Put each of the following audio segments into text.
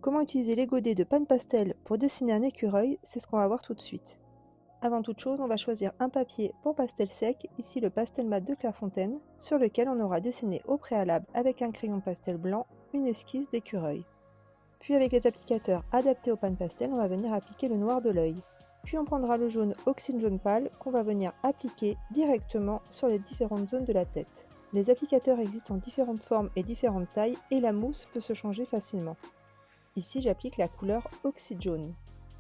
Comment utiliser les godets de Pan Pastel pour dessiner un écureuil? C'est ce qu'on va voir tout de suite. Avant toute chose, on va choisir un papier pour pastel sec, ici le pastel mat de Clairefontaine, sur lequel on aura dessiné au préalable avec un crayon pastel blanc une esquisse d'écureuil. Puis avec les applicateurs adaptés au Pan Pastel, on va venir appliquer le noir de l'œil. Puis on prendra le jaune Oxyde jaune pâle qu'on va venir appliquer directement sur les différentes zones de la tête. Les applicateurs existent en différentes formes et différentes tailles et la mousse peut se changer facilement. Ici, j'applique la couleur Oxyde jaune.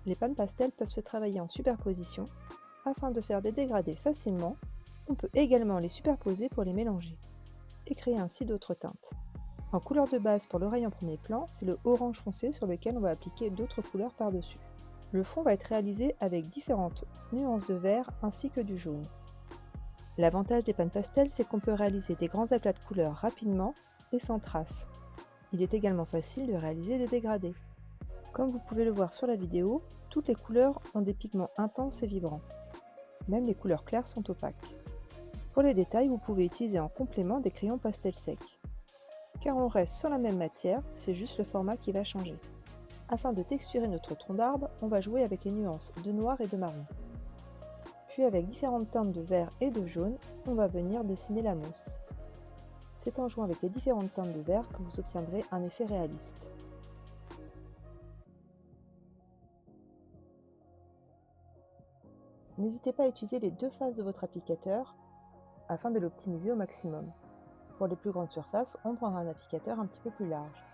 Les Pan Pastel peuvent se travailler en superposition. Afin de faire des dégradés facilement, on peut également les superposer pour les mélanger et créer ainsi d'autres teintes. En couleur de base pour l'oreille en premier plan, c'est le orange foncé sur lequel on va appliquer d'autres couleurs par-dessus. Le fond va être réalisé avec différentes nuances de vert ainsi que du jaune. L'avantage des Pan Pastel, c'est qu'on peut réaliser des grands aplats de couleurs rapidement et sans traces. Il est également facile de réaliser des dégradés. Comme vous pouvez le voir sur la vidéo, toutes les couleurs ont des pigments intenses et vibrants. Même les couleurs claires sont opaques. Pour les détails, vous pouvez utiliser en complément des crayons pastel secs. Car on reste sur la même matière, c'est juste le format qui va changer. Afin de texturer notre tronc d'arbre, on va jouer avec les nuances de noir et de marron. Puis avec différentes teintes de vert et de jaune, on va venir dessiner la mousse. C'est en jouant avec les différentes teintes de vert que vous obtiendrez un effet réaliste. N'hésitez pas à utiliser les deux faces de votre applicateur afin de l'optimiser au maximum. Pour les plus grandes surfaces, on prendra un applicateur un petit peu plus large.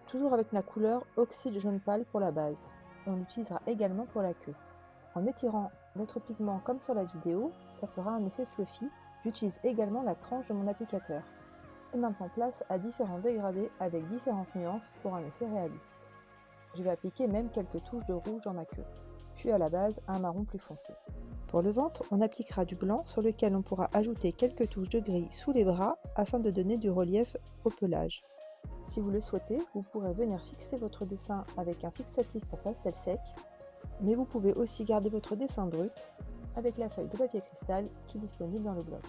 Toujours avec la couleur Oxyde jaune pâle pour la base. On l'utilisera également pour la queue. En étirant votre pigment comme sur la vidéo, ça fera un effet fluffy. J'utilise également la tranche de mon applicateur. Et maintenant place à différents dégradés avec différentes nuances pour un effet réaliste. Je vais appliquer même quelques touches de rouge dans ma queue, puis à la base un marron plus foncé. Pour le ventre, on appliquera du blanc sur lequel on pourra ajouter quelques touches de gris sous les bras afin de donner du relief au pelage. Si vous le souhaitez, vous pourrez venir fixer votre dessin avec un fixatif pour pastel sec, mais vous pouvez aussi garder votre dessin brut avec la feuille de papier cristal qui est disponible dans le bloc.